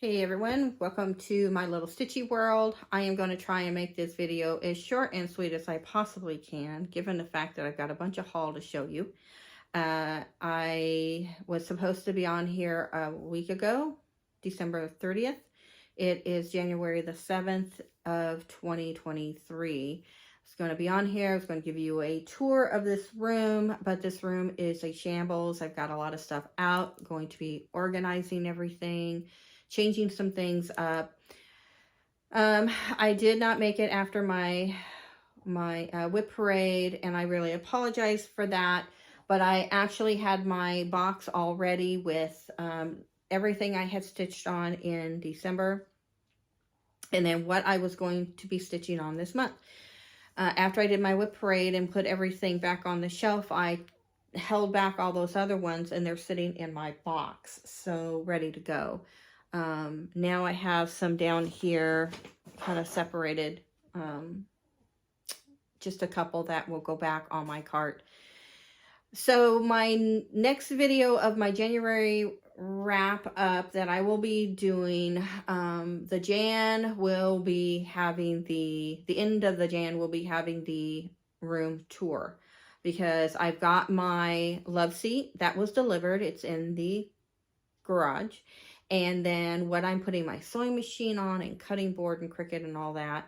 Hey everyone, welcome to my little Stitchy world. I am going to try and make this video as short and sweet as I possibly can, given the fact that I've got a bunch of haul to show you. I was supposed to be on here a week ago, December 30th. It is January the 7th of 2023. It's going to be on here. It's going to give you a tour of this room, but this room is a shambles. I've got a lot of stuff out, going to be organizing everything, changing some things up. I did not make it after my whip parade, and I really apologize for that, but I actually had my box all ready with everything I had stitched on in December, and then what I was going to be stitching on this month. After I did my whip parade and put everything back on the shelf, I held back all those other ones, and they're sitting in my box, so ready to go. Now I have some down here kind of separated, just a couple that will go back on my cart. So my next video of my January wrap up that I will be doing, the Jan will be having the end of the Jan will be having the room tour, because I've got my love seat that was delivered. It's in the garage. And then what I'm putting my sewing machine on and cutting board and Cricut and all that,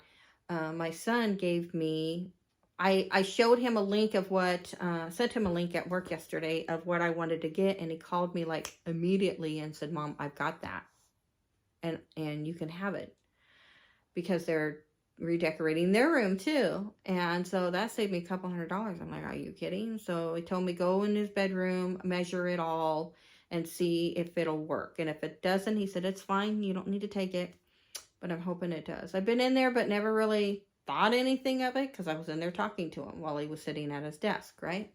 my son gave me, I showed him a link of what, sent him a link at work yesterday of what I wanted to get, and he called me like immediately and said, Mom, I've got that, and you can have it, because they're redecorating their room too. And so that saved me a couple $100. I'm like, are you kidding? So he told me go in his bedroom, measure it all, and see if it'll work. And if it doesn't, he said, it's fine, you don't need to take it. But I'm hoping it does. I've been in there but never really thought anything of it, because I was in there talking to him while he was sitting at his desk, right?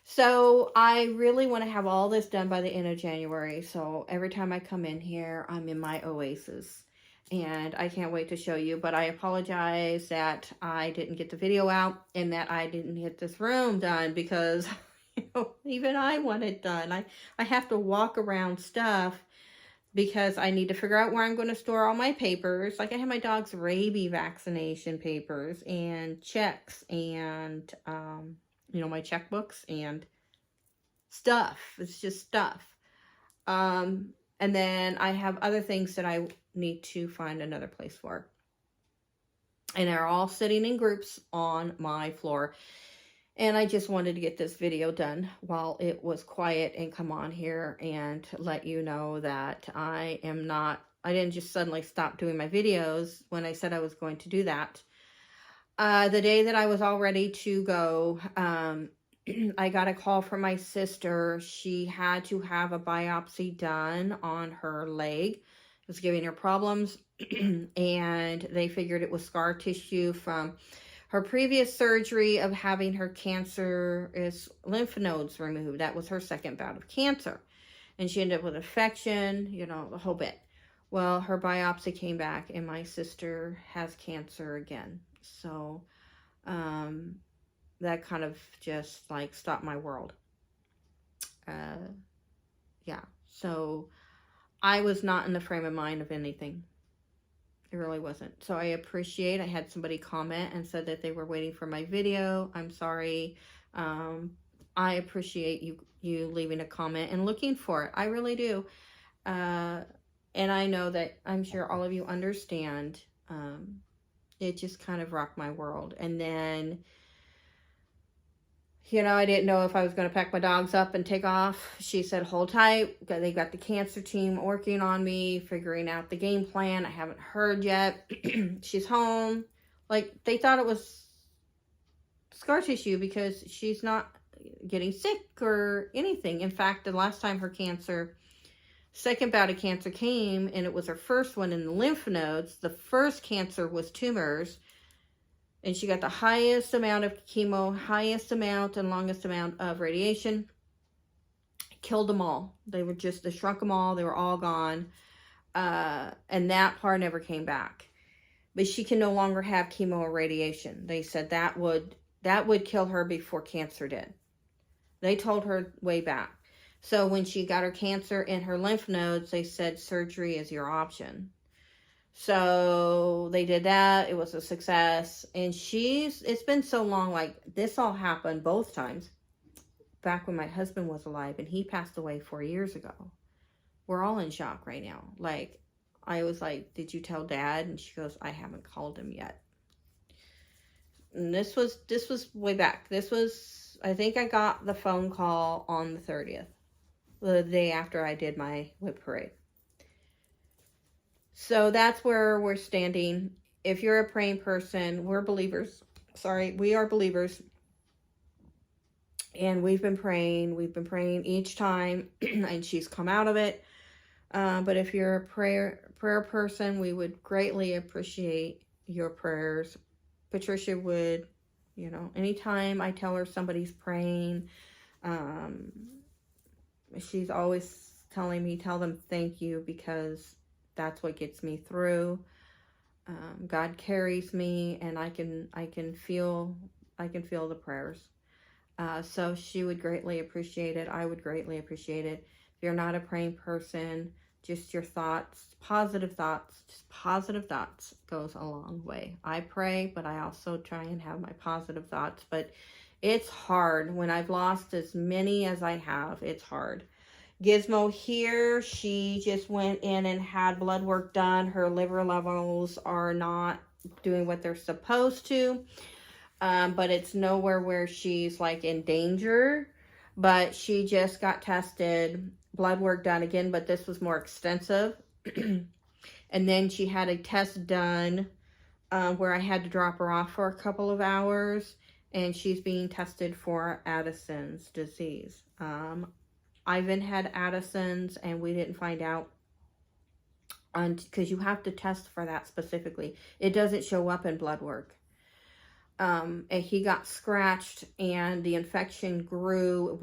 So I really want to have all this done by the end of January. So every time I come in here, I'm in my oasis, and I can't wait to show you. But I apologize that I didn't get the video out and that I didn't get this room done, because even I want it done. I have to walk around stuff, because I need to figure out where I'm going to store all my papers. Like I have my dog's rabies vaccination papers and checks and, my checkbooks and stuff. It's just stuff. And then I have other things that I need to find another place for. And they're all sitting in groups on my floor. And I just wanted to get this video done while it was quiet and come on here and let you know that I didn't just suddenly stop doing my videos when I said I was going to do that. The day that I was all ready to go, I got a call from my sister. She had to have a biopsy done on her leg. It was giving her problems, and they figured it was scar tissue from her previous surgery of having her cancerous lymph nodes removed. That was her second bout of cancer. And she ended up with infection, the whole bit. Well, her biopsy came back, and my sister has cancer again. So that kind of just like stopped my world. Yeah. So I was not in the frame of mind of anything. It really wasn't. So I had somebody comment and said that they were waiting for my video. I'm sorry. I appreciate you leaving a comment and looking for it. I really do. And I know that I'm sure all of you understand. It just kind of rocked my world. And then, I didn't know if I was going to pack my dogs up and take off. She said, hold tight. They got the cancer team working on me, figuring out the game plan. I haven't heard yet. She's home. Like, they thought it was scar tissue because she's not getting sick or anything. In fact, the last time her second bout of cancer came, and it was her first one in the lymph nodes. The first cancer was tumors. And she got the highest amount of chemo, highest amount and longest amount of radiation. Killed them all. They shrunk them all. They were all gone. And that part never came back. But she can no longer have chemo or radiation. They said that would kill her before cancer did. They told her way back. So when she got her cancer in her lymph nodes, they said surgery is your option. So they did that. It was a success. And it's been so long, like this all happened both times back when my husband was alive, and he passed away 4 years ago. We're all in shock right now. Like, I was like, did you tell Dad? And she goes, I haven't called him yet. And this was way back. I think I got the phone call on the 30th, the day after I did my whip parade. So that's where we're standing. If you're a praying person, we're believers. Sorry, we are believers. And we've been praying each time, and she's come out of it. But if you're a prayer person, we would greatly appreciate your prayers. Patricia would, anytime I tell her somebody's praying, she's always telling me, tell them thank you, because that's what gets me through. God carries me, and I can feel the prayers. So she would greatly appreciate it. I would greatly appreciate it. If you're not a praying person, just your thoughts, positive thoughts goes a long way. I pray, but I also try and have my positive thoughts. But it's hard. When I've lost as many as I have, it's hard. Gizmo here, she just went in and had blood work done. Her liver levels are not doing what they're supposed to. But it's nowhere where she's like in danger. But she just got tested, blood work done again, but this was more extensive. And then she had a test done where I had to drop her off for a couple of hours, and she's being tested for Addison's disease. Ivan had Addison's, and we didn't find out because you have to test for that specifically. It doesn't show up in blood work. And he got scratched, and the infection grew,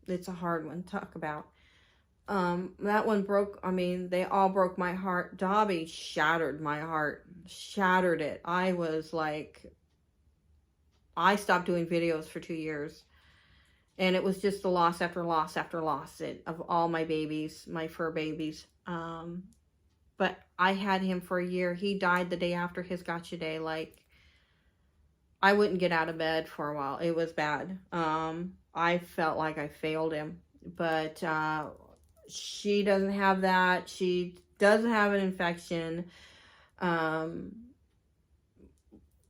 it's a hard one to talk about. That one broke, they all broke my heart. Dobby shattered my heart, shattered it. I was like, I stopped doing videos for 2 years, and it was just a loss after loss after loss of all my babies, my fur babies. But I had him for a year. He died the day after his gotcha day. Like, I wouldn't get out of bed for a while. It was bad. I felt like I failed him. But she doesn't have that. She doesn't have an infection.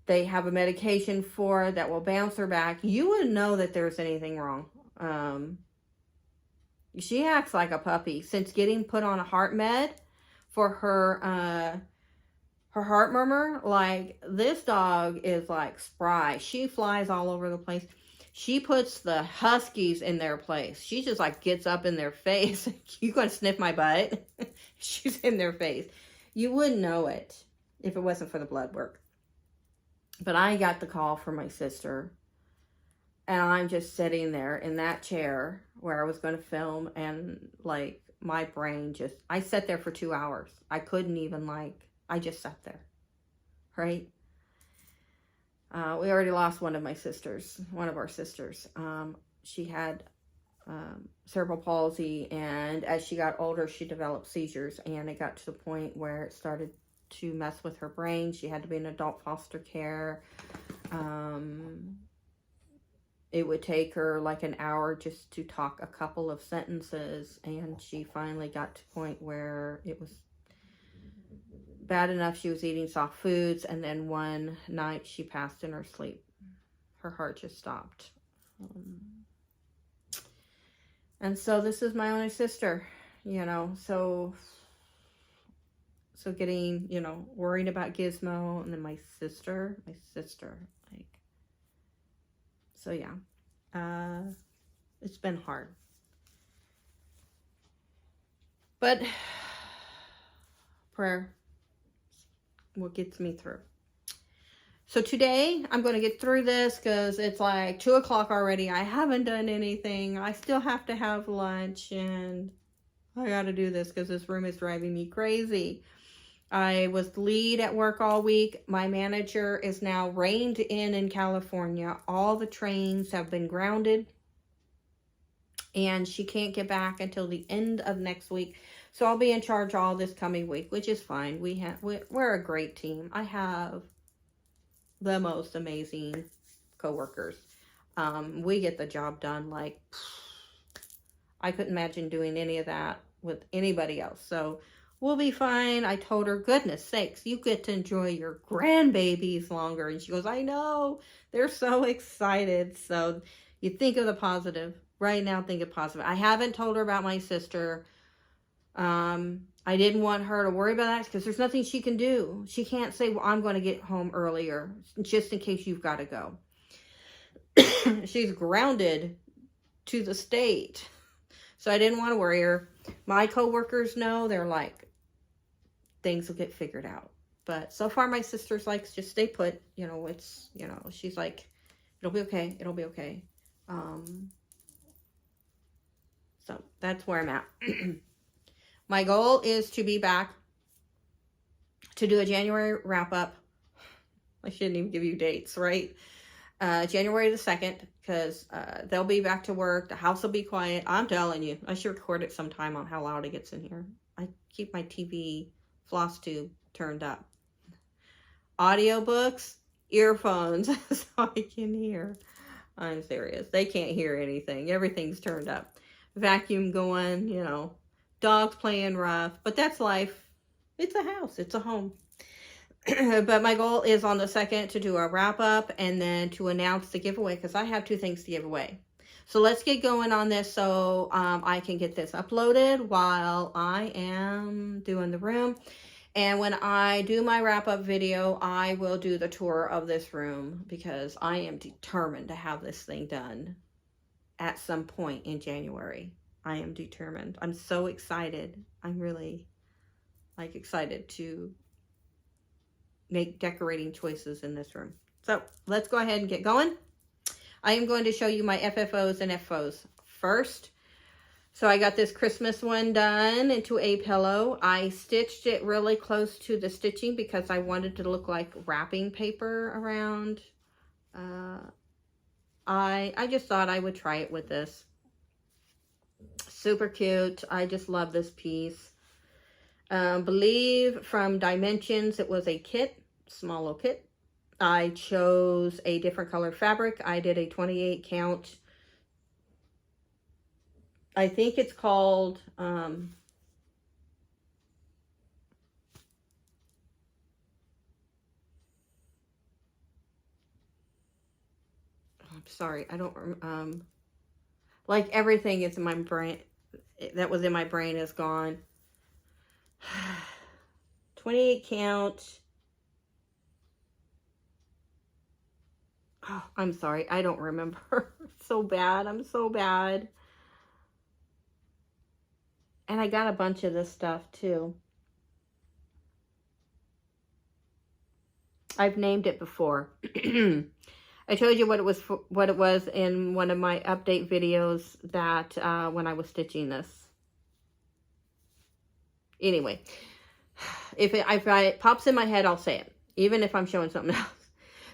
They have a medication for it that will bounce her back. You wouldn't know that there's anything wrong. She acts like a puppy. Since getting put on a heart med for her heart murmur, like, this dog is like spry. She flies all over the place. She puts the huskies in their place. She just like gets up in their face. You gonna sniff my butt? She's in their face. You wouldn't know it if it wasn't for the blood work. But I got the call from my sister, and I'm just sitting there in that chair where I was going to film, and like, my brain I sat there for 2 hours. I couldn't even I just sat there, right? We already lost one of our sisters. She had cerebral palsy, and as she got older, she developed seizures, and it got to the point where it started to mess with her brain. She had to be in adult foster care. It would take her like an hour just to talk a couple of sentences, and she finally got to a point where it was bad enough she was eating soft foods, and then one night she passed in her sleep. Her heart just stopped. And so this is my only sister, so getting, worried about Gizmo, and then my sister, so yeah, it's been hard, but prayer what gets me through. So today I'm going to get through this because it's like 2 o'clock already. I haven't done anything. I still have to have lunch, and I got to do this because this room is driving me crazy. I was the lead at work all week. My manager is now reined in California. All the trains have been grounded. and she can't get back until the end of next week. So I'll be in charge all this coming week, which is fine. We're a great team. I have the most amazing coworkers. We get the job done. Like, I couldn't imagine doing any of that with anybody else. So we'll be fine. I told her, goodness sakes, you get to enjoy your grandbabies longer. And she goes, I know. They're so excited. So you think of the positive. Right now, think of positive. I haven't told her about my sister. I didn't want her to worry about that because there's nothing she can do. She can't say, well, I'm going to get home earlier just in case you've got to go. She's grounded to the state. So I didn't want to worry her. My coworkers know. They're like, things will get figured out. But so far my sister's like, just stay put. You know, it's, you know, she's like, it'll be okay. It'll be okay. So that's where I'm at. My goal is to be back to do a January wrap-up. I shouldn't even give you dates, right? January the 2nd, because they'll be back to work. The house will be quiet. I'm telling you. I should record it sometime on how loud it gets in here. I keep my TV floss tube turned up. Audiobooks, earphones, so I can hear. I'm serious. They can't hear anything. Everything's turned up. Vacuum going, you know. Dogs playing rough, but that's life. It's a house. It's a home. But my goal is on the 2nd to do a wrap up and then to announce the giveaway because I have 2 things to give away. So let's get going on this so I can get this uploaded while I am doing the room. And when I do my wrap up video, I will do the tour of this room because I am determined to have this thing done at some point in January. I am determined. I'm so excited. I'm really excited to make decorating choices in this room. So let's go ahead and get going. I am going to show you my FFOs and FOs first. So I got this Christmas one done into a pillow. I stitched it really close to the stitching because I wanted to look like wrapping paper around. I just thought I would try it with this. Super cute. I just love this piece. Believe from Dimensions it was a kit, small little kit. I chose a different color fabric. I did a 28 count. I think it's called I'm sorry, I don't like everything is in my brain that was in my brain is gone. 28 count. Oh, I'm sorry. I don't remember. So bad. I'm so bad. And I got a bunch of this stuff too. I've named it before. I told you what it was in one of my update videos that when I was stitching this. Anyway, if it pops in my head, I'll say it, even if I'm showing something else.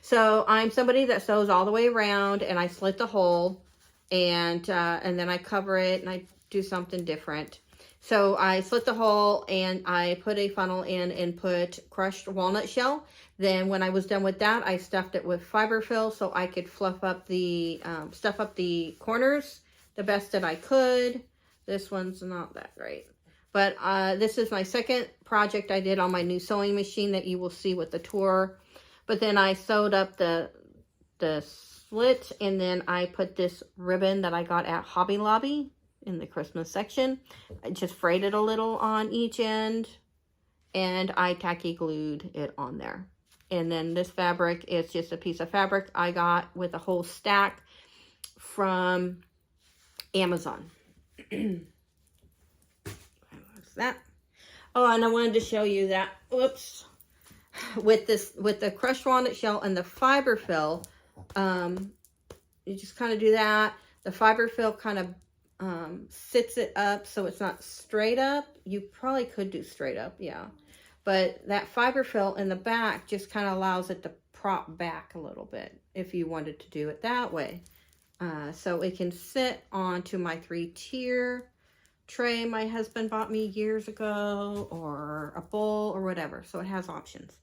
So I'm somebody that sews all the way around, and I slit the hole, and then I cover it, and I do something different. So I slit the hole, and I put a funnel in and put crushed walnut shell. Then when I was done with that, I stuffed it with fiberfill so I could stuff up the corners the best that I could. This one's not that great. But this is my second project I did on my new sewing machine that you will see with the tour. But then I sewed up the slit, and then I put this ribbon that I got at Hobby Lobby in the Christmas section. I just frayed it a little on each end, and I tacky glued it on there. And then this fabric is just a piece of fabric I got with a whole stack from Amazon. What's that? Oh, and I wanted to show you that. Whoops. With the crushed walnut shell and the fiberfill, you just kind of do that. The fiberfill kind of sits it up so it's not straight up. You probably could do straight up, yeah. But that fiberfill in the back just kind of allows it to prop back a little bit if you wanted to do it that way. So it can sit onto my 3-tier tray my husband bought me years ago, or a bowl or whatever. So it has options.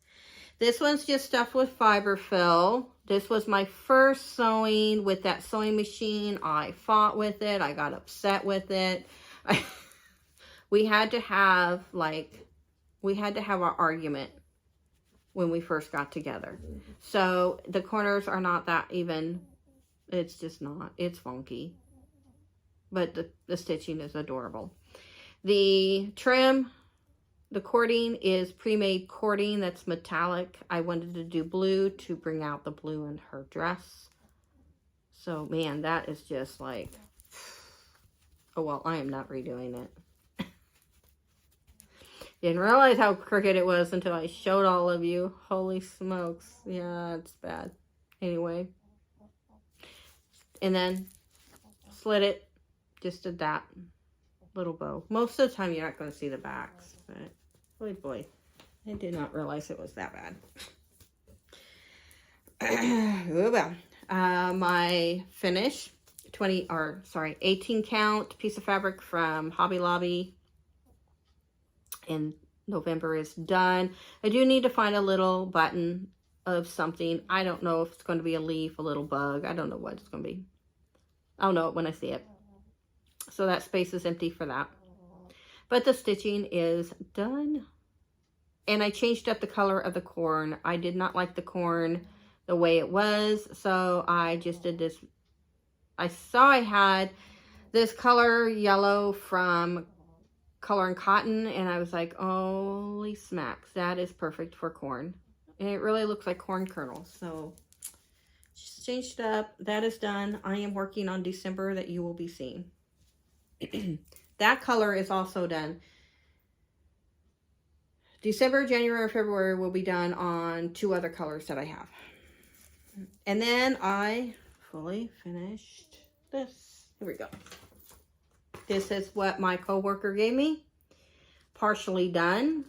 This one's just stuffed with fiberfill. This was my first sewing with that sewing machine. I fought with it. I got upset with it. We had to have our argument when we first got together. So the corners are not that even. It's just not. It's funky. But the stitching is adorable. The trim, the cording is pre-made cording that's metallic. I wanted to do blue to bring out the blue in her dress. So, man, that is just like, oh, well, I am not redoing it. Didn't realize how crooked it was until I showed all of you. Holy smokes. Yeah, it's bad. Anyway. And then slit it. Just did that little bow. Most of the time you're not going to see the backs, but boy, I did not realize it was that bad. Oh well. My finish 18 count piece of fabric from Hobby Lobby in November is done. I do need to find a little button of something. I don't know if it's going to be a leaf, a little bug. I don't know what it's going to be. I'll know it when I see it. So that space is empty for that. But the stitching is done. And I changed up the color of the corn. I did not like the corn the way it was. So I just did this. I saw I had this color yellow from Color and Cotton. And I was like, holy smacks. That is perfect for corn. And it really looks like corn kernels. So just changed it up. That is done. I am working on December that you will be seeing. That color is also done. December, January, February will be done on 2 other colors that I have. And then I fully finished this. Here we go. This is what my coworker gave me. Partially done.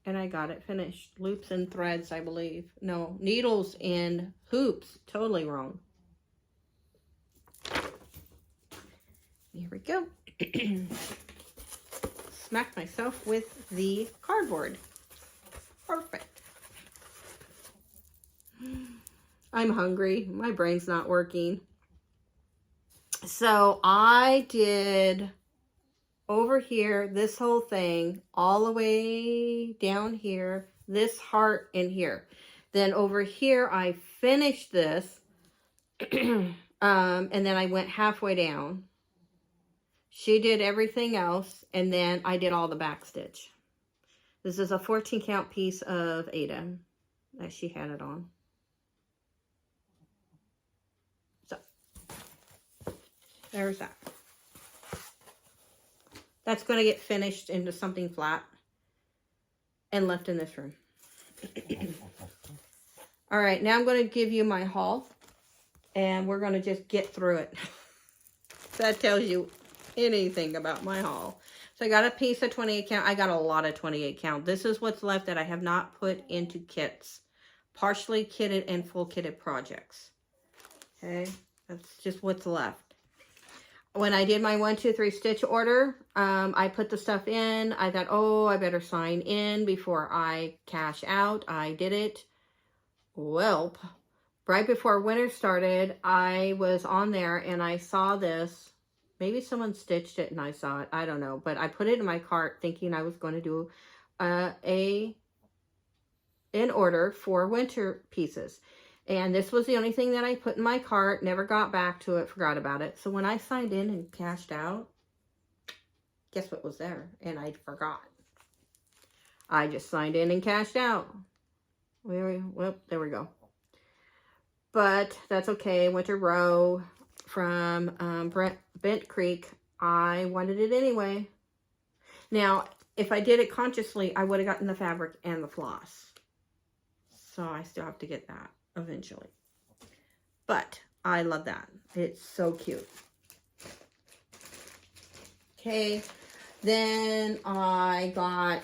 And I got it finished. Loops and threads, I believe. No, needles and hoops. Totally wrong. Here we go. Smack myself with the cardboard. Perfect. I'm hungry. My brain's not working. So I did over here, this whole thing, all the way down here, this heart in here. Then over here, I finished this. And then I went halfway down. She did everything else, and then I did all the back stitch. This is a 14 count piece of Ada that she had it on. So, there's that. That's going to get finished into something flat and left in this room. All right, now I'm going to give you my haul, and we're going to just get through it. That tells you anything about my haul. So I got a piece of 28 count. I got a lot of 28 count. This is what's left that I have not put into kits. Partially kitted and full kitted projects. Okay, that's just what's left. When I did my 1, 2, 3 stitch order, I put the stuff in. I thought, oh, I better sign in before I cash out. I did it. Welp. Right before winter started, I was on there and I saw this. Maybe someone stitched it and I saw it. I don't know. But I put it in my cart thinking I was going to do an order for winter pieces. And this was the only thing that I put in my cart. Never got back to it. Forgot about it. So when I signed in and cashed out, guess what was there? And I forgot. I just signed in and cashed out. Well, there we go. But that's okay. Winter Row from Bent Creek. I wanted it anyway. Now, if I did it consciously, I would have gotten the fabric and the floss. So I still have to get that eventually. But I love that. It's so cute. Okay. Then I got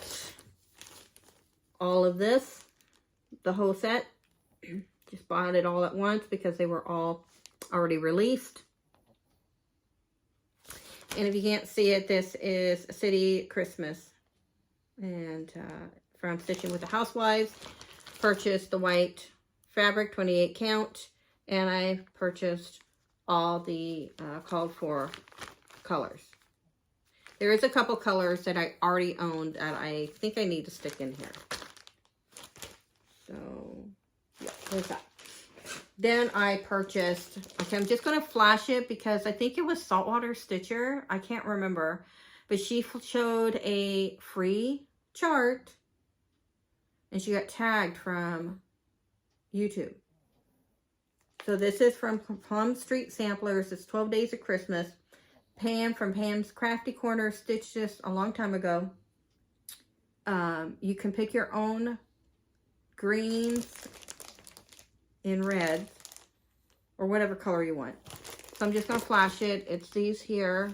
all of this. The whole set. Just bought it all at once because they were all already released. And if you can't see it, this is City Christmas. And from Stitching with the Housewives. Purchased the white fabric, 28 count. And I purchased all the called for colors. There is a couple colors that I already owned that I think I need to stick in here. So, yeah, there's that. Then I purchased, okay, I'm just going to flash it because I think it was Saltwater Stitcher. I can't remember. But she showed a free chart and she got tagged from YouTube. So this is from Plum Street Samplers. It's 12 Days of Christmas. Pam from Pam's Crafty Corner stitched this a long time ago. You can pick your own greens in red or whatever color you want. So I'm just going to flash it. It's these here.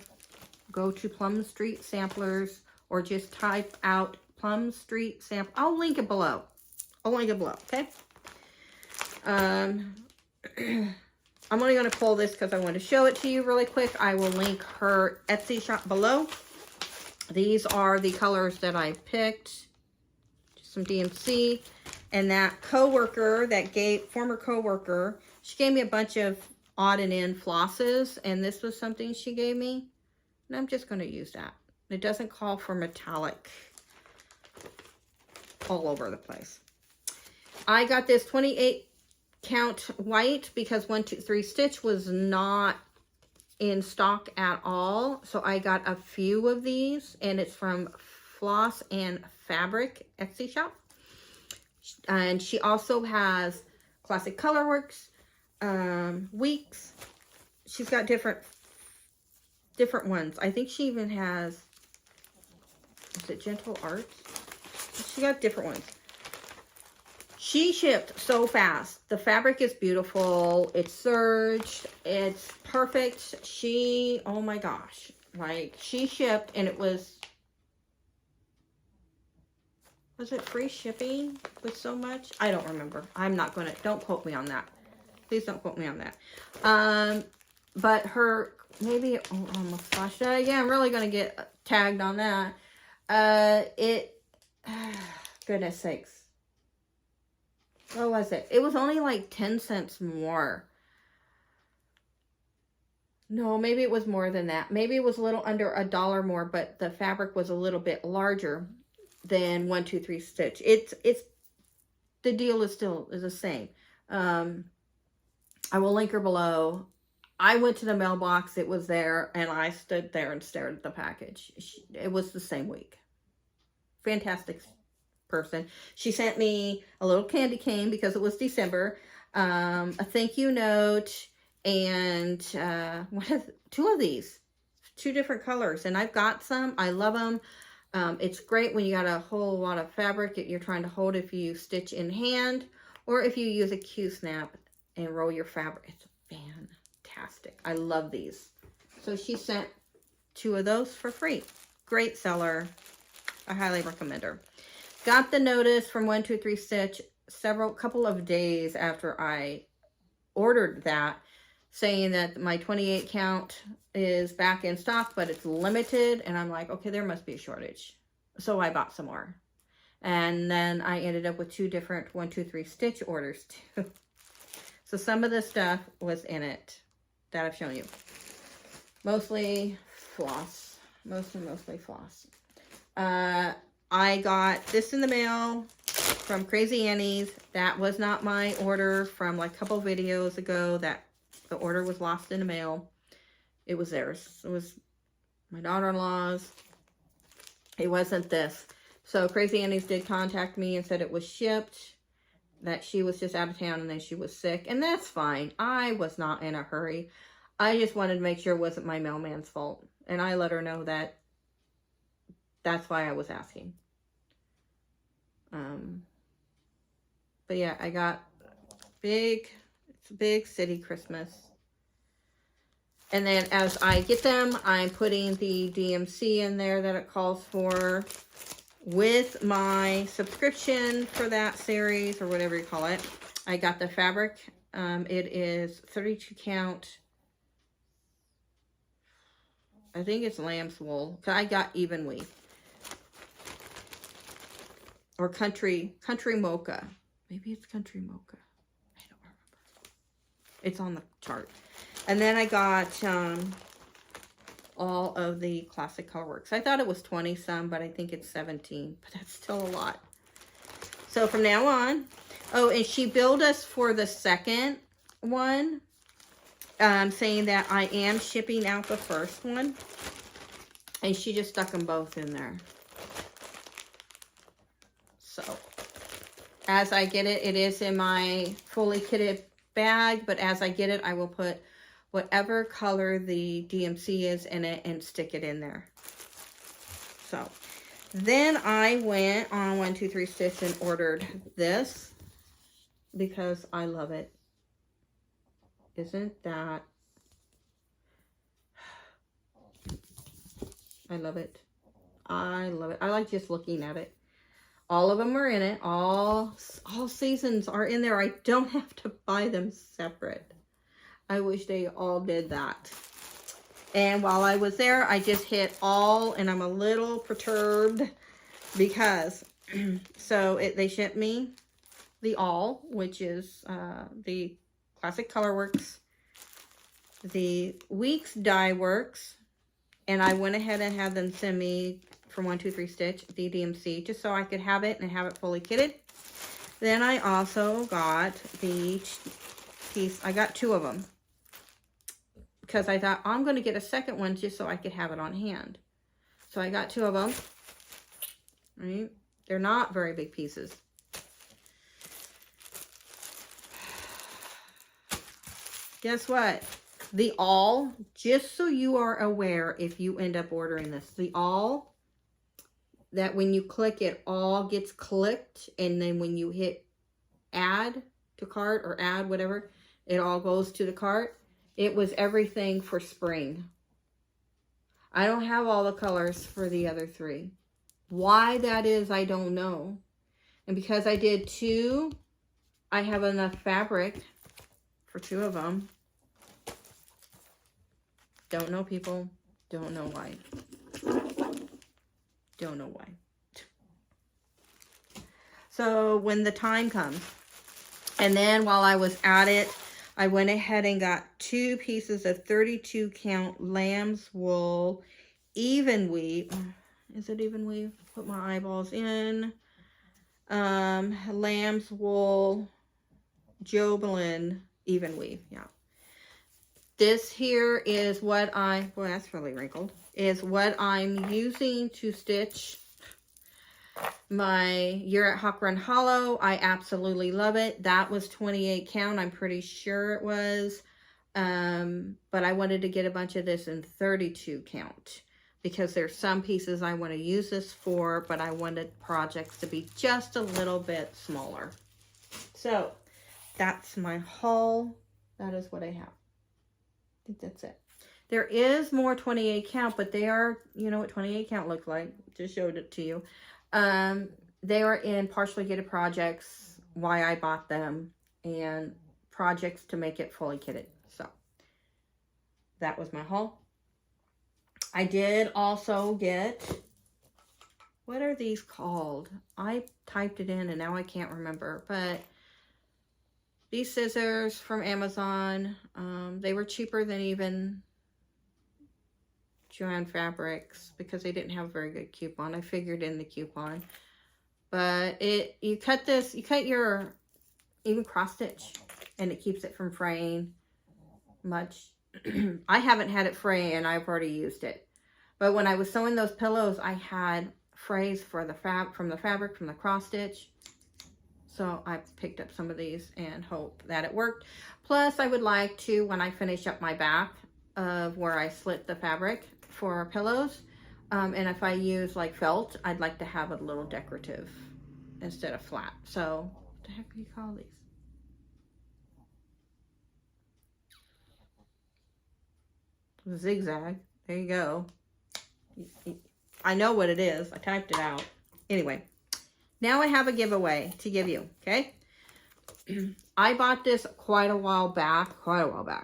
Go to Plum Street Samplers or just type out Plum Street Sample. I'll link it below. I'll link it below, okay? I'm only going to pull this because I want to show it to you really quick. I will link her Etsy shop below. These are the colors that I picked. Just some DMC. And that coworker, former coworker, she gave me a bunch of odd and end flosses. And this was something she gave me. And I'm just going to use that. It doesn't call for metallic all over the place. I got this 28 count white because 123 Stitch was not in stock at all. So I got a few of these and it's from Floss and Fabric Etsy shop. And she also has Classic Colorworks, Weeks. She's got different ones. I think she even has, is it Gentle Arts? She got different ones. She shipped so fast. The fabric is beautiful. It's serged. It's perfect. Oh my gosh. Like, she shipped and it was it free shipping with so much? I don't remember. I'm not going to, don't quote me on that. Please don't quote me on that. But her, maybe, oh, I almost flashed that. Yeah, I'm really going to get tagged on that. Goodness sakes. What was it? It was only like 10 cents more. No, maybe it was more than that. Maybe it was a little under $1 more, but the fabric was a little bit larger than 123 Stitch. It's the deal is still the same. I will link her below. I went to the mailbox, it was there, and I stood there and stared at the package. It was the same week. Fantastic person. She sent me a little candy cane because it was December, a thank you note, and two of these, 2 different colors, and I've got some. I love them. It's great when you got a whole lot of fabric that you're trying to hold if you stitch in hand, or if you use a Q-snap and roll your fabric. It's fantastic. I love these. So she sent 2 of those for free. Great seller. I highly recommend her. Got the notice from 123 Stitch couple of days after I ordered that, saying that my 28 count is back in stock, but it's limited. And I'm like, okay, there must be a shortage. So I bought some more. And then I ended up with 2 different 123 Stitch orders too. So some of the stuff was in it that I've shown you. Mostly floss. Mostly floss. I got this in the mail from Crazy Annie's. That was not my order from like a couple videos ago that the order was lost in the mail. It was theirs. It was my daughter-in-law's. It wasn't this. So Crazy Annie's did contact me and said it was shipped, that she was just out of town and then she was sick. And that's fine. I was not in a hurry. I just wanted to make sure it wasn't my mailman's fault. And I let her know that that's why I was asking. But yeah, I got it's a big city Christmas. And then as I get them, I'm putting the DMC in there that it calls for with my subscription for that series or whatever you call it. I got the fabric It is 32 count. I think it's lamb's wool. I got even weave. Or country mocha. Maybe it's country mocha. I don't remember. It's on the chart. And then I got all of the classic colorworks. I thought it was 20 some, but I think it's 17. But that's still a lot. So from now on, oh, and she billed us for the second one, saying that I am shipping out the first one. And she just stuck them both in there. So, as I get it, it is in my fully kitted bag, but as I get it, I will put whatever color the DMC is in it and stick it in there. So, then I went on 123 Stitch and ordered this because I love it. Isn't that... I love it. I love it. I like just looking at it. All of them are in it. All seasons are in there. I don't have to buy them separate. I wish they all did that. And while I was there, I just hit all, and I'm a little perturbed because, so they shipped me the all, which is the Classic Colorworks, the Weeks Dye Works, and I went ahead and had them send me from 123 Stitch the DMC just so I could have it and have it fully kitted. Then I also got the piece. I got two of them because I thought I'm going to get a second one just so I could have it on hand. So I got two of them. Right? They're not very big pieces. Guess what? The all, just so you are aware if you end up ordering this, the all, that when you click it, all gets clicked, and then when you hit add to cart or add whatever, it all goes to the cart. It was everything for spring. I don't have all the colors for the other three. Why that is, I don't know. And because I did two, I have enough fabric for two of them. Don't know, people. Don't know why. Don't know why. So when the time comes, and then while I was at it, I went ahead and got two pieces of 32 count lamb's wool even weave. Is it even weave? Put my eyeballs in. Lamb's wool Jobelin even weave. Yeah. This here is what boy, that's really wrinkled, is what I'm using to stitch my You're at Hawk Run Hollow. I absolutely love it. That was 28 count. I'm pretty sure it was. But I wanted to get a bunch of this in 32 count because there's some pieces I want to use this for, but I wanted projects to be just a little bit smaller. So that's my haul. That is what I have. I think that's it. There is more 28 count, but they are, you know what 28 count looks like. Just showed it to you. They are in partially kitted projects, why I bought them, and projects to make it fully kitted. So that was my haul. I did also get, what are these called? I typed it in and now I can't remember, but these scissors from Amazon, they were cheaper than even Joann Fabrics because they didn't have a very good coupon. I figured in the coupon. But you cut this, you cut your even cross stitch and it keeps it from fraying much. I haven't had it fray and I've already used it. But when I was sewing those pillows, I had frays for the from the fabric, from the cross stitch. So I picked up some of these and hope that it worked. Plus, I would like to, when I finish up my back of where I slit the fabric for pillows, and if I use like felt, I'd like to have it a little decorative instead of flat. So, what the heck do you call these? Zigzag. There you go. I know what it is. I typed it out. Anyway. Now I have a giveaway to give you, okay? I bought this quite a while back,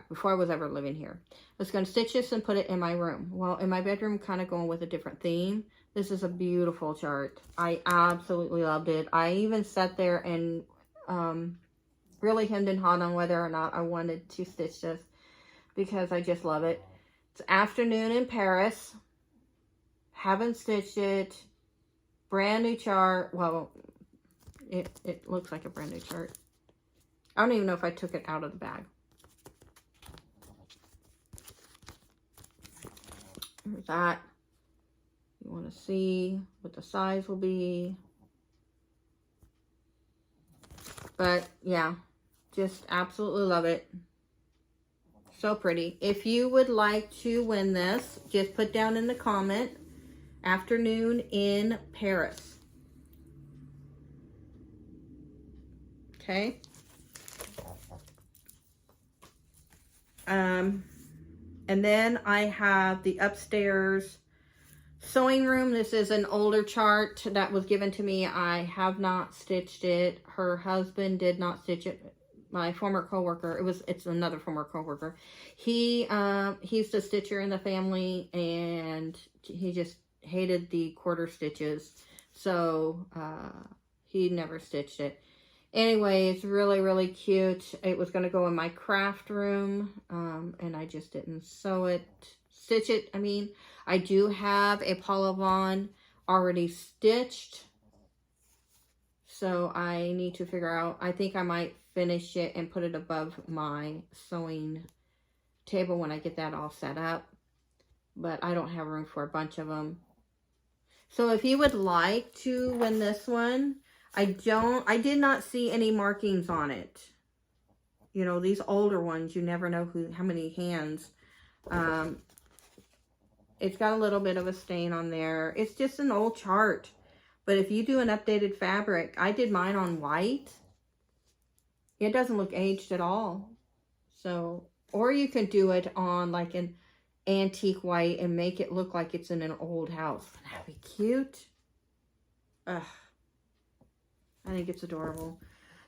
before I was ever living here. I was going to stitch this and put it in my room. Well, in my bedroom, kind of going with a different theme. This is a beautiful chart. I absolutely loved it. I even sat there and really hemmed and hawed on whether or not I wanted to stitch this because I just love it. It's Afternoon in Paris. Haven't stitched it. Brand new chart. Well, it looks like a brand new chart. I don't even know if I took it out of the bag. There's that. You want to see what the size will be. But yeah, just absolutely love it. So pretty. If you would like to win this, just put down in the comment, Afternoon in Paris. Okay. And then I have the upstairs sewing room. This is an older chart that was given to me. I have not stitched it. Her husband did not stitch it. My former coworker, it's another former coworker. He's the stitcher in the family, and he just hated the quarter stitches, so he never stitched it. Anyway, it's really, really cute. It was going to go in my craft room, and I just didn't stitch it. I mean, I do have a Paula Vaughn already stitched, so I need to figure out, I think I might finish it and put it above my sewing table when I get that all set up, but I don't have room for a bunch of them. So if you would like to win this one, I did not see any markings on it. You know, these older ones, you never know how many hands. It's got a little bit of a stain on there. It's just an old chart. But if you do an updated fabric, I did mine on white. It doesn't look aged at all. So, or you can do it on like an antique white and make it look like it's in an old house. That'd be cute. Ugh. I think it's adorable.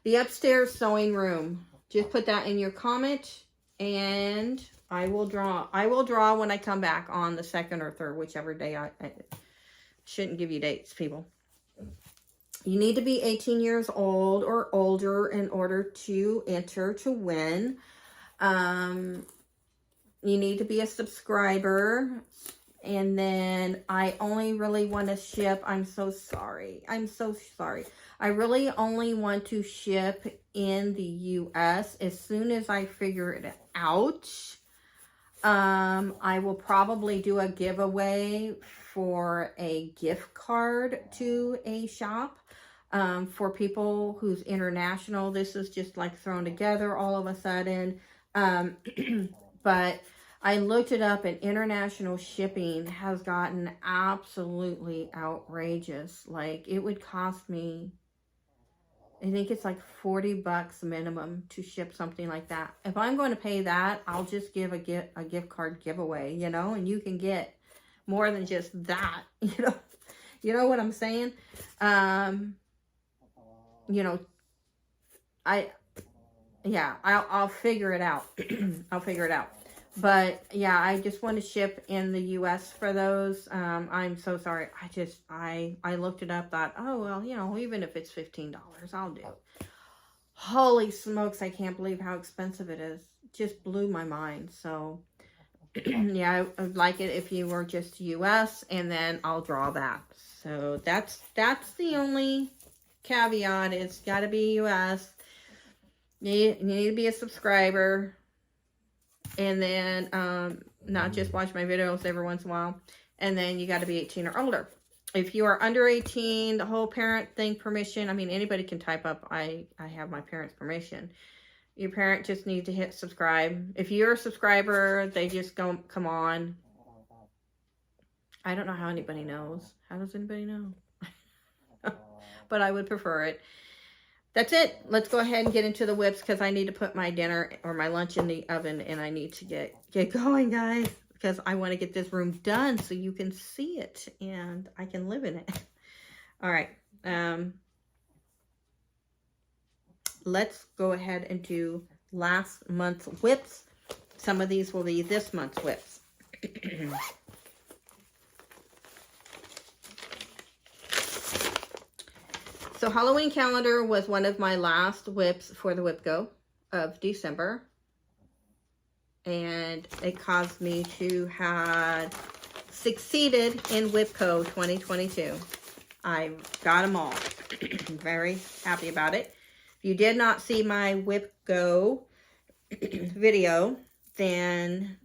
The upstairs sewing room. Just put that in your comment, and I will draw. I will draw when I come back on the 2nd or 3rd, whichever day. I shouldn't give you dates, people. You need to be 18 years old or older in order to enter to win. You need to be a subscriber. And then I only really want to ship. I'm so sorry. I'm so sorry. I really only want to ship in the US as soon as I figure it out. I will probably do a giveaway for a gift card to a shop. For people who's international, this is just like thrown together all of a sudden. But I looked it up, and international shipping has gotten absolutely outrageous. Like, it would cost me, I think it's like $40 minimum to ship something like that. If I'm going to pay that, I'll just give a gift card giveaway, you know, and you can get more than just that, you know what I'm saying? You know, I'll figure it out. I'll figure it out. But yeah, I just want to ship in the US for those. I'm so sorry. I looked it up, thought, oh, well, you know, even if it's $15, I'll do. Holy smokes, I can't believe how expensive it is. Just blew my mind. So yeah, I would like it if you were just US, and then I'll draw that. So that's the only caveat. It's got to be US. You need to be a subscriber. And then not just watch my videos every once in a while. And then you got to be 18 or older. If you are under 18, the whole parent thing, permission. I mean, anybody can type up, I have my parents' permission. Your parent just needs to hit subscribe. If you're a subscriber, they just come on. I don't know how anybody knows. How does anybody know? But I would prefer it. That's it. Let's go ahead and get into the whips, because I need to put my dinner or my lunch in the oven, and I need to get going, guys, because I want to get this room done so you can see it and I can live in it. All right. let's go ahead and do last month's whips. Some of these will be this month's whips. So Halloween calendar was one of my last whips for the Whip Go of December. And it caused me to have succeeded in WhipCo 2022. I got them all. I'm very happy about it. If you did not see my WhipGo video, then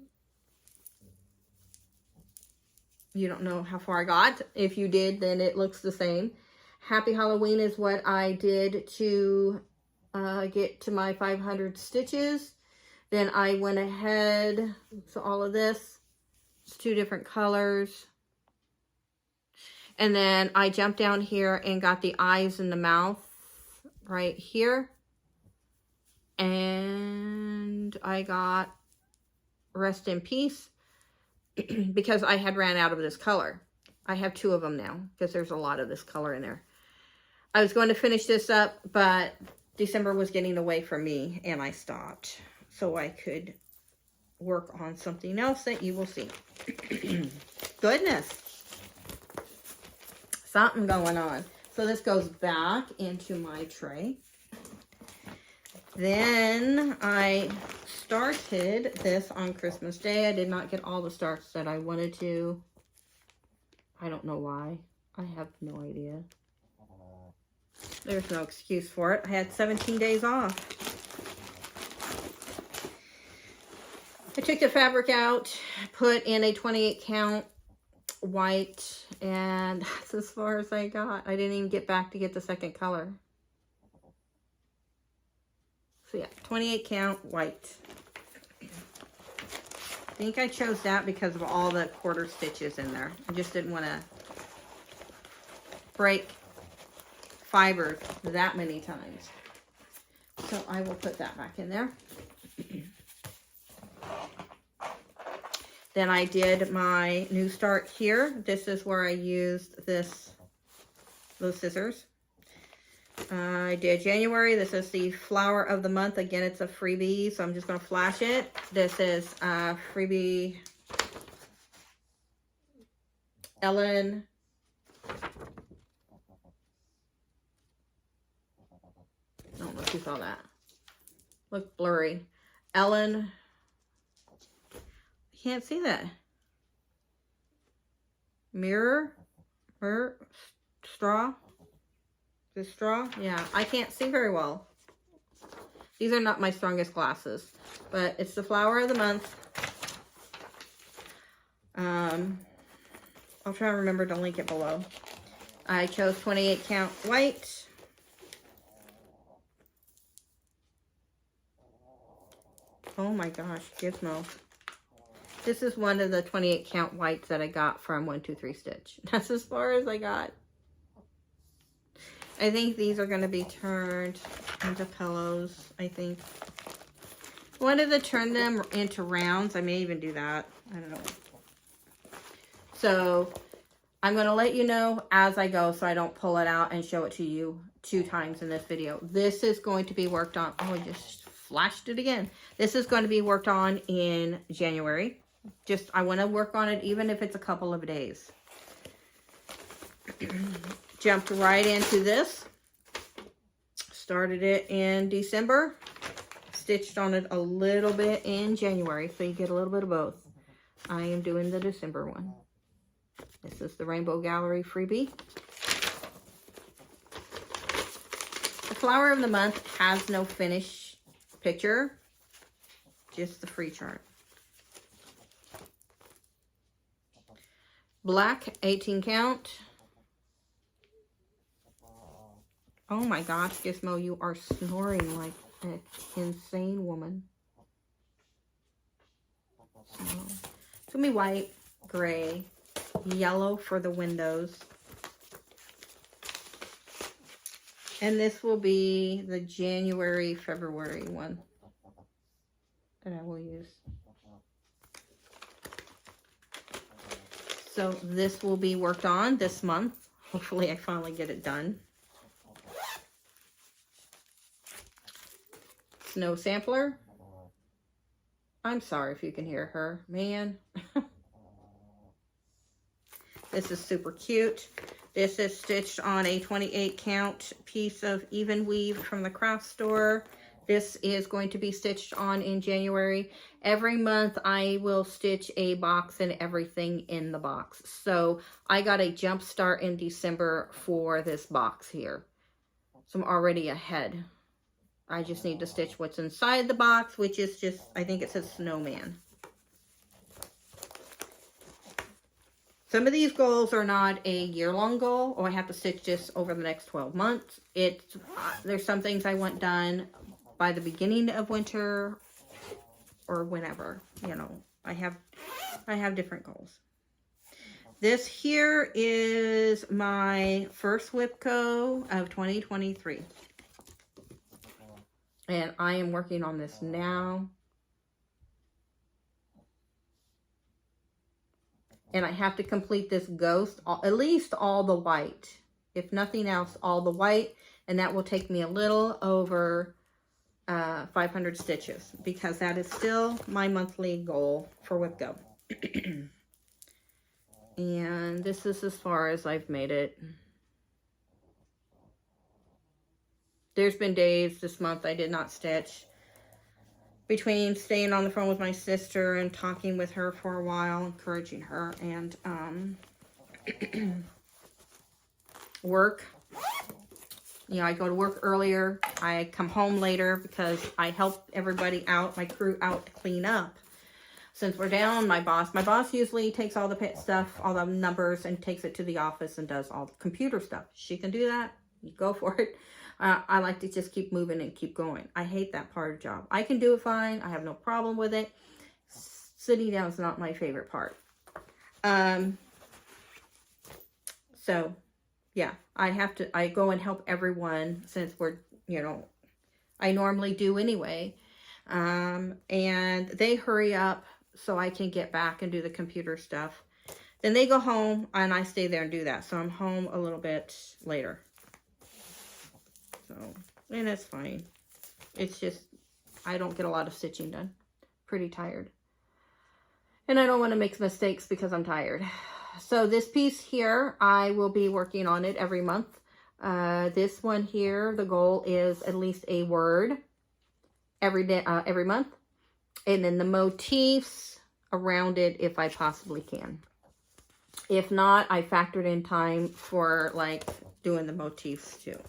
you don't know how far I got. If you did, then it looks the same. Happy Halloween is what I did to get to my 500 stitches. Then I went ahead, so all of this, it's 2 different colors. And then I jumped down here and got the eyes and the mouth right here. And I got Rest in Peace because I had ran out of this color. I have 2 of them now because there's a lot of this color in there. I was going to finish this up, but December was getting away from me and I stopped so I could work on something else that you will see. Goodness. Something going on. So this goes back into my tray. Then I started this on Christmas Day. I did not get all the starts that I wanted to. I don't know why. I have no idea. There's no excuse for it. I had 17 days off. I took the fabric out, put in a 28 count white, and that's as far as I got. I didn't even get back to get the second color. So yeah, 28 count white. I think I chose that because of all the quarter stitches in there. I just didn't want to break fibers that many times. So I will put that back in there. Then I did my new start here. This is where I used those scissors. I did January. This is the flower of the month. Again, it's a freebie, so I'm just going to flash it. This is freebie Ellen. I don't know if you saw that. Look blurry. Ellen. I can't see that. Straw. This straw? Yeah, I can't see very well. These are not my strongest glasses, but it's the flower of the month. I'll try to remember to link it below. I chose 28 count white. Oh my gosh, Gizmo. This is one of the 28 count whites that I got from 123 Stitch. That's as far as I got. I think these are going to be turned into pillows, I think. I wanted to turn them into rounds. I may even do that. I don't know. So I'm going to let you know as I go so I don't pull it out and show it to you 2 times in this video. This is going to be worked on. Oh, I just flashed it again. This is going to be worked on in January. Just, I want to work on it even if it's a couple of days. Jumped right into this. Started it in December. Stitched on it a little bit in January, so you get a little bit of both. I am doing the December one. This is the Rainbow Gallery freebie. The flower of the month has no finish picture, just the free chart. Black 18 count. Oh my gosh, Gizmo, you are snoring like an insane woman. So, it's going to be white, gray, yellow for the windows. And this will be the January, February one that I will use. So this will be worked on this month. Hopefully I finally get it done. Snow Sampler. I'm sorry if you can hear her, man. This is super cute. This is stitched on a 28 count piece of even weave from the craft store. This is going to be stitched on in January. Every month I will stitch a box and everything in the box. So I got a jump start in December for this box here. So I'm already ahead. I just need to stitch what's inside the box, which is just, I think it says snowman. Some of these goals are not a year-long goal, or I have to stitch this over the next 12 months. There's some things I want done by the beginning of winter or whenever, you know. I have different goals. This here is my first WIPCO of 2023. And I am working on this now. And I have to complete this ghost, at least all the white. If nothing else, all the white. And that will take me a little over 500 stitches. Because that is still my monthly goal for WIPCO. And this is as far as I've made it. There's been days this month I did not stitch. Between staying on the phone with my sister and talking with her for a while, encouraging her, and work. You know, I go to work earlier. I come home later because I help everybody out, my crew out to clean up. Since we're down, my boss usually takes all the stuff, all the numbers, and takes it to the office and does all the computer stuff. She can do that. You go for it. I like to just keep moving and keep going. I hate that part of the job. I can do it fine. I have no problem with it. Sitting down is not my favorite part. So, yeah, I go and help everyone since we're, you know, I normally do anyway. And they hurry up so I can get back and do the computer stuff. Then they go home and I stay there and do that. So I'm home a little bit later. So, and that's fine. It's just, I don't get a lot of stitching done. Pretty tired. And I don't want to make mistakes because I'm tired. So this piece here, I will be working on it every month. This one here, the goal is at least a word every day, every month. And then the motifs around it if I possibly can. If not, I factored in time for like doing the motifs too.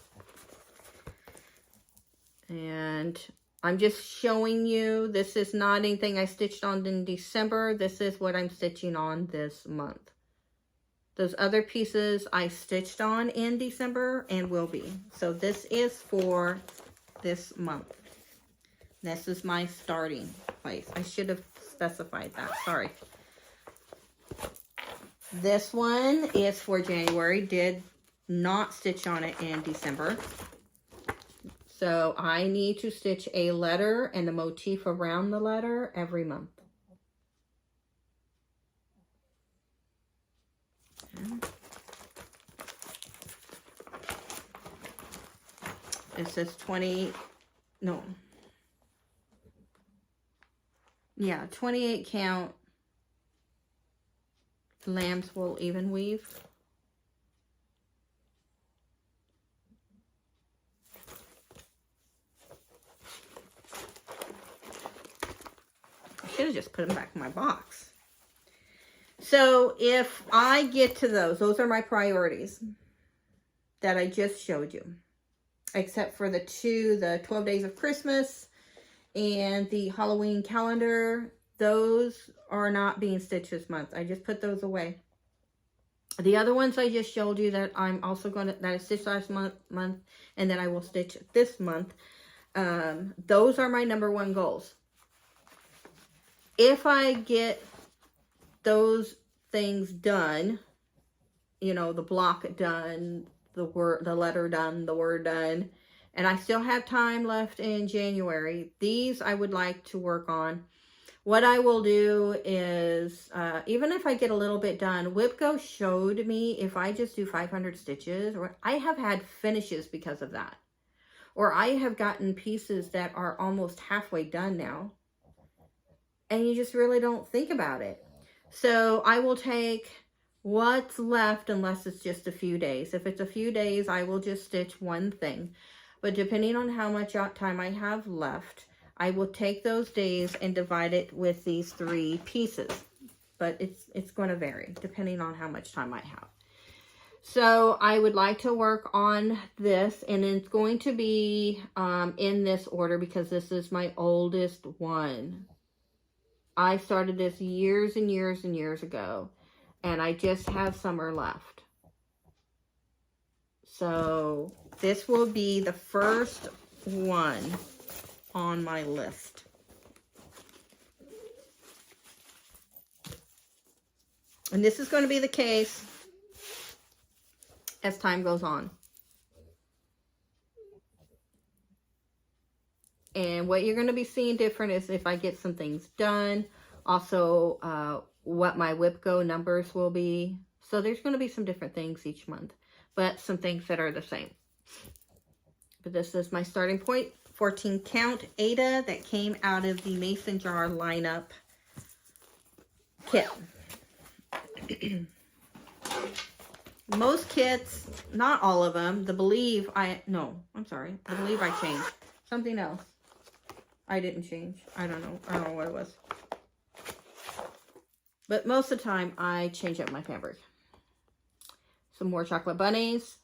And I'm just showing you, this is not anything I stitched on in December. This is what I'm stitching on this month. Those other pieces I stitched on in December and will be. So this is for this month. This is my starting place. I should have specified that. Sorry. This one is for January. Did not stitch on it in December. So I need to stitch a letter and a motif around the letter every month. It says 28 count lamb's wool even weave. I should have just put them back in my box. So if I get to those are my priorities that I just showed you. Except for the 12 days of Christmas and the Halloween calendar. Those are not being stitched this month. I just put those away. The other ones I just showed you that I'm also going to, that I stitched last month and that I will stitch this month. Those are my #1 goals. If I get those things done, you know, the block done, the letter done, the word done, and I still have time left in January, these I would like to work on. What I will do is, even if I get a little bit done, WIPCO showed me if I just do 500 stitches, or I have had finishes because of that. Or I have gotten pieces that are almost halfway done now, and you just really don't think about it. So I will take what's left unless it's just a few days. If it's a few days, I will just stitch one thing. But depending on how much time I have left, I will take those days and divide it with these 3 pieces. But it's going to vary depending on how much time I have. So I would like to work on this, and it's going to be in this order because this is my oldest one. I started this years and years and years ago, and I just have summer left. So this will be the first one on my list. And this is going to be the case as time goes on. And what you're going to be seeing different is if I get some things done. Also, what my WIPGO numbers will be. So there's going to be some different things each month. But some things that are the same. But this is my starting point. 14 count Ada that came out of the Mason Jar lineup kit. Most kits, not all of them, the Believe I changed. Something else. I didn't change. I don't know what it was. But most of the time, I change up my fabric. Some more chocolate bunnies.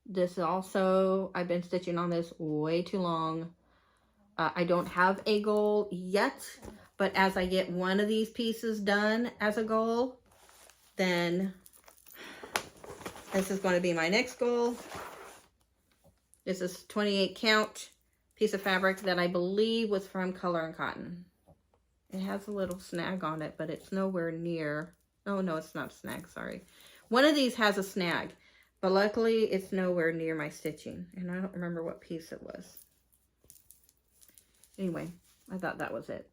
This is also, I've been stitching on this way too long. I don't have a goal yet, but as I get one of these pieces done as a goal, then this is going to be my next goal. This is 28 count piece of fabric that I believe was from Color and Cotton. It has a little snag on it, but it's nowhere near. Oh, no, it's not a snag, sorry. One of these has a snag, but luckily it's nowhere near my stitching. And I don't remember what piece it was. Anyway, I thought that was it.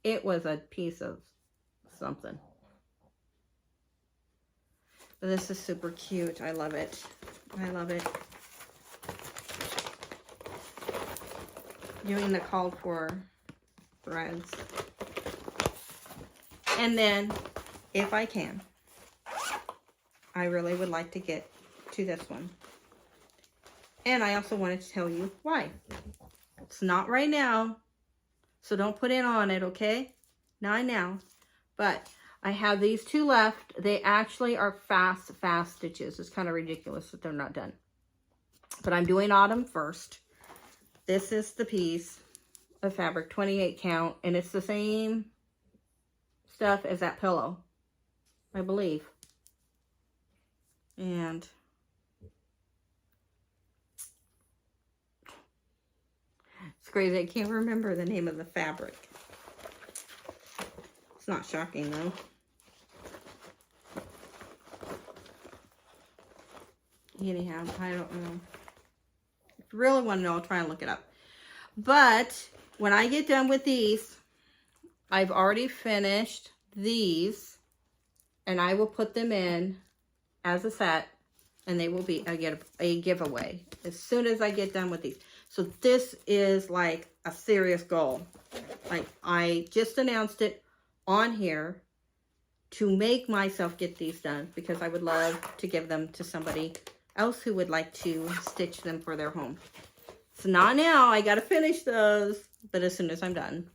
It was a piece of something. But this is super cute. I love it. I love it. Doing the called for threads. And then, if I can, I really would like to get to this one. And I also wanted to tell you why. It's not right now, so don't put in on it, okay? Not now. But I have these 2 left. They actually are fast stitches. It's kind of ridiculous that they're not done. But I'm doing autumn first. This is the piece of fabric, 28 count, and it's the same stuff as that pillow, I believe. And it's crazy, I can't remember the name of the fabric. It's not shocking though. Anyhow, I don't know. If you really want to know, I'll try and look it up. But when I get done with these, I've already finished these, and I will put them in as a set, and they will be a giveaway as soon as I get done with these. So this is like a serious goal. Like, I just announced it on here to make myself get these done because I would love to give them to somebody else who would like to stitch them for their home. So not now, I got to finish those, but as soon as I'm done,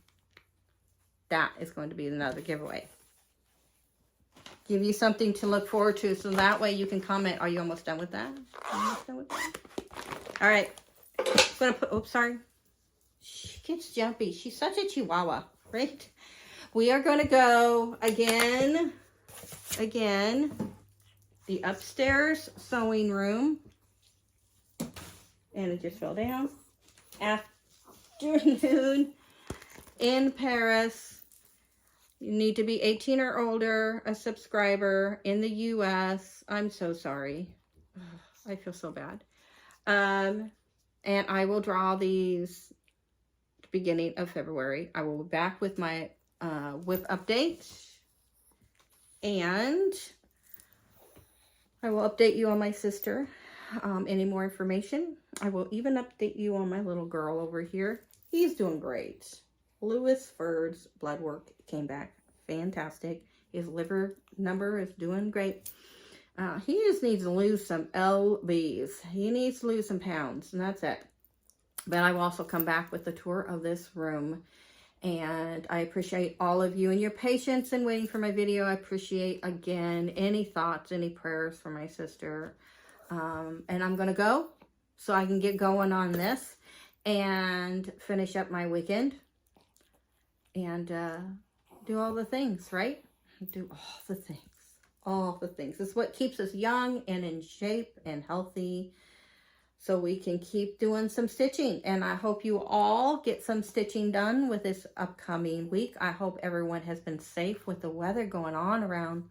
that is going to be another giveaway. Give you something to look forward to, so that way you can comment, are you almost done with that? Almost done with that? All right. I'm going to put, oops, sorry. She gets jumpy. She's such a chihuahua, right? We are going to go again, the upstairs sewing room. And it just fell down. Afternoon in Paris. You need to be 18 or older, a subscriber in the US. I'm so sorry. I feel so bad. And I will draw these at the beginning of February. I will be back with my WIP update. And I will update you on my sister. any more information. I will even update you on my little girl over here. He's doing great. Lewis Furd's blood work came back fantastic. His liver number is doing great. He just needs to lose some lbs. He needs to lose some pounds, and that's it. But I will also come back with the tour of this room. And I appreciate all of you and your patience in waiting for my video. I appreciate, again, any thoughts, any prayers for my sister. And I'm going to go so I can get going on this and finish up my weekend and do all the things, right? Do all the things. All the things. It's what keeps us young and in shape and healthy, so we can keep doing some stitching. And I hope you all get some stitching done with this upcoming week. I hope everyone has been safe with the weather going on around,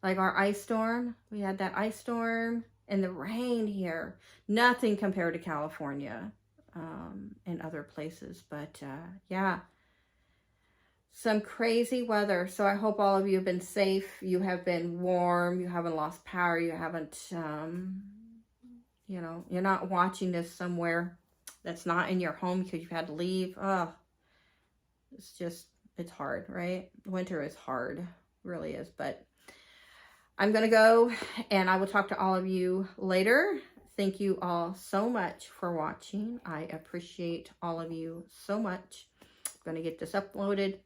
like our ice storm. We had that ice storm and the rain here. Nothing compared to California and other places. But yeah, some crazy weather. So I hope all of you have been safe. You have been warm. You haven't lost power. You haven't... you know, you're not watching this somewhere that's not in your home because you've had to leave. Oh, it's hard, right? Winter is hard, really is. But I'm going to go, and I will talk to all of you later. Thank you all so much for watching. I appreciate all of you so much. I'm going to get this uploaded,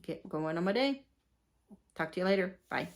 get going on my day. Talk to you later. Bye.